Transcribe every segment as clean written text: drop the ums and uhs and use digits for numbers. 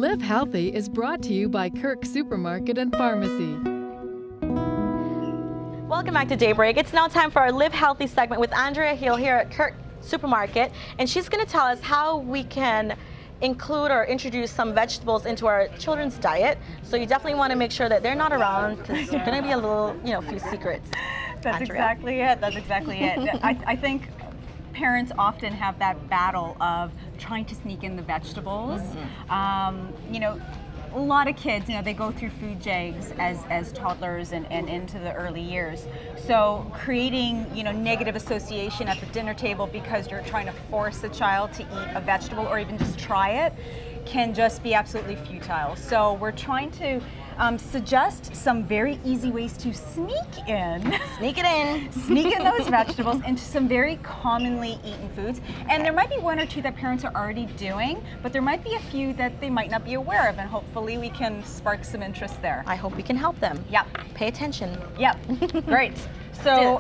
Live Healthy is brought to you by Kirk Supermarket and Pharmacy. Welcome back to Daybreak. It's now time for our Live Healthy segment with Andrea Hill here at Kirk Supermarket, and she's going to tell us how we can include or introduce some vegetables into our children's diet. So you definitely want to make sure that they're not around, because there's going to be a little, few secrets. That's Andrea. exactly it. That's exactly it. I think parents often have that battle of trying to sneak in the vegetables. A lot of kids, they go through food jags as toddlers and into the early years. So creating, negative association at the dinner table because you're trying to force a child to eat a vegetable or even just try it can just be absolutely futile. So we're trying to suggest some very easy ways to sneak in those vegetables into some very commonly eaten foods. And there might be one or two that parents are already doing, but there might be a few that they might not be aware of, and hopefully we can spark some interest there. I hope we can help them. Yep. Pay attention. Yep. Great. So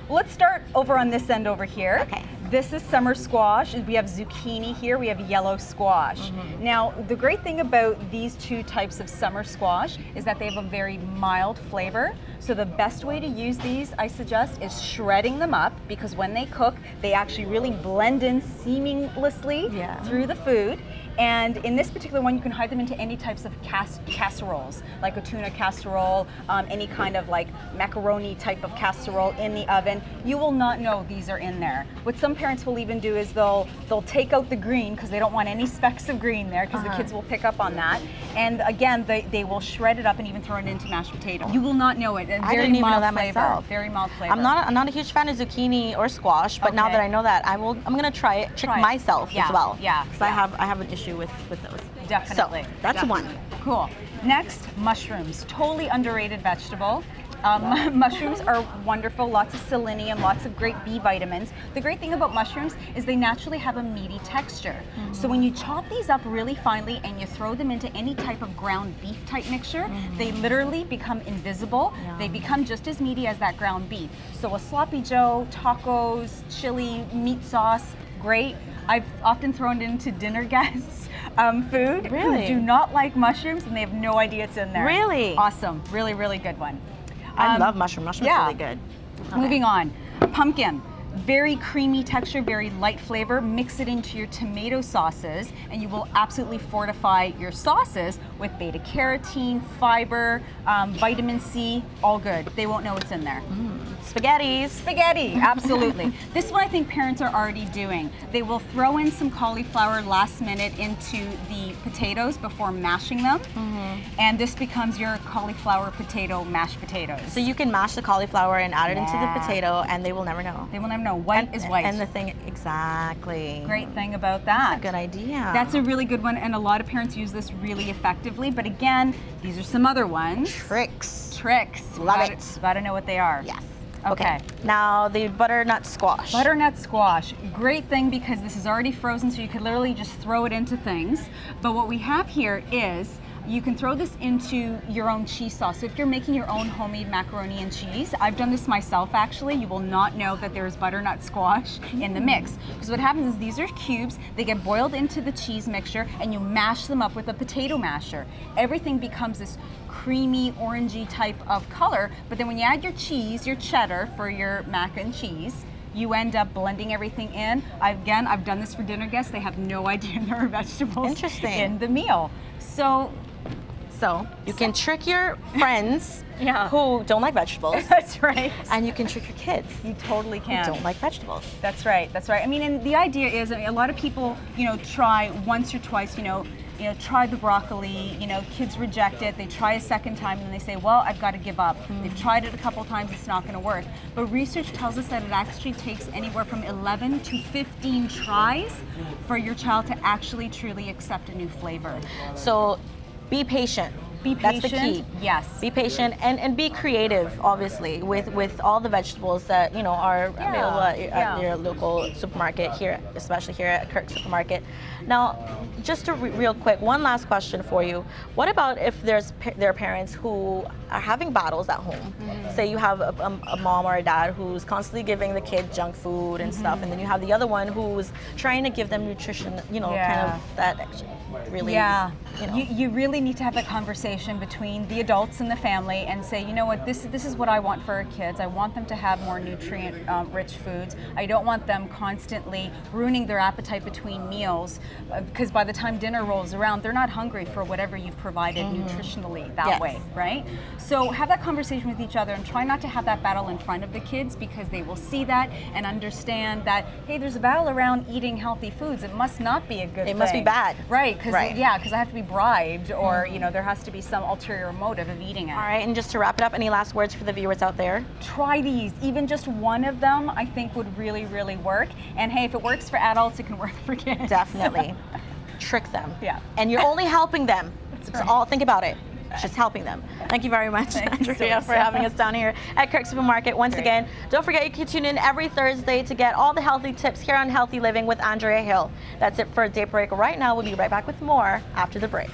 let's start over on this end over here. Okay. This is summer squash. We have zucchini here. We have yellow squash. Now, the great thing about these two types of summer squash is that they have a very mild flavor. So the best way to use these, I suggest, is shredding them up, because when they cook, they actually really blend in seamlessly through the food. And in this particular one, you can hide them into any types of casseroles, like a tuna casserole, any kind of like macaroni type of casserole in the oven. You will not know these are in there. What some parents will even do is they'll take out the green, because they don't want any specks of green there, because the kids will pick up on that. And again, they will shred it up and even throw it into mashed potato. You will not know it. I didn't even know that flavor. myself. Very mild flavor. I'm not a huge fan of zucchini or squash, but now that I know that, I'm gonna try it myself as well. Yeah. Because I have an issue with those. Definitely. So that's one. Cool. Next, mushrooms. Totally underrated vegetable. Mushrooms are wonderful, lots of selenium, lots of great B vitamins. The great thing about mushrooms is they naturally have a meaty texture. So when you chop these up really finely and you throw them into any type of ground beef type mixture, they literally become invisible. They become just as meaty as that ground beef. So a sloppy joe, tacos, chili, meat sauce, great. I've often thrown it into dinner guests' food who do not like mushrooms, and they have no idea it's in there. Really? Awesome. Really, really good one. I love mushroom. Mushroom's really good. Okay. Moving on. Pumpkin. Very creamy texture, very light flavor. Mix it into your tomato sauces, and you will absolutely fortify your sauces with beta carotene, fiber, vitamin C, all good. They won't know what's in there. Spaghetti, absolutely. This one I think parents are already doing. They will throw in some cauliflower last minute into the potatoes before mashing them, and this becomes your cauliflower potato mashed potatoes. So you can mash the cauliflower and add it into the potato, and they will never know. They will never know. White is white. And the thing, exactly. Great thing about that. That's a good idea. That's a really good one, and a lot of parents use this really effectively, but again, these are some other ones. Tricks. Love it. Gotta know what they are. Yes. Okay. Now the butternut squash. Butternut squash, great thing because this is already frozen, so you could literally just throw it into things. But what we have here is you can throw this into your own cheese sauce. So if you're making your own homemade macaroni and cheese, I've done this myself actually, you will not know that there's butternut squash in the mix. Because what happens is these are cubes, they get boiled into the cheese mixture, and you mash them up with a potato masher. Everything becomes this creamy, orangey type of color, but then when you add your cheese, your cheddar for your mac and cheese, you end up blending everything in. I've done this for dinner guests. They have no idea there are vegetables in the meal. So you can trick your friends who don't like vegetables. That's right. And you can trick your kids. You totally can. Who don't like vegetables. That's right. I mean, and the idea is, a lot of people, try once or twice, try the broccoli, kids reject it, they try a second time and they say, well, I've got to give up. They've tried it a couple times, it's not going to work. But research tells us that it actually takes anywhere from 11 to 15 tries for your child to actually truly accept a new flavor. So be patient. That's the key. Yes. Be patient and be creative, obviously, with all the vegetables that are available at your local supermarket here, especially here at Kirk Supermarket. Now, just real quick, one last question for you. What about if there are parents who are having battles at home? Say you have a mom or a dad who's constantly giving the kid junk food and stuff, and then you have the other one who's trying to give them nutrition, kind of that really, You really need to have a conversation between the adults and the family and say, you know what, this is what I want for our kids. I want them to have more nutrient-rich foods. I don't want them constantly ruining their appetite between meals, because by the time dinner rolls around, they're not hungry for whatever you've provided nutritionally that way, right? So have that conversation with each other and try not to have that battle in front of the kids, because they will see that and understand that, hey, there's a battle around eating healthy foods. It must not be a good thing. It must be bad. Right, because I have to be bribed, or there has to be some ulterior motive of eating it. All right, and just to wrap it up, any last words for the viewers out there? Try these. Even just one of them, I think, would really, really work. And hey, if it works for adults, it can work for kids. Definitely. Trick them. Yeah. And you're only helping them. That's right. All think about it. Just helping them. Thank you very much, Andrea, for having us down here at Kirk Supermarket. Once again, don't forget you can tune in every Thursday to get all the healthy tips here on Healthy Living with Andrea Hill. That's it for Daybreak right now. We'll be right back with more after the break.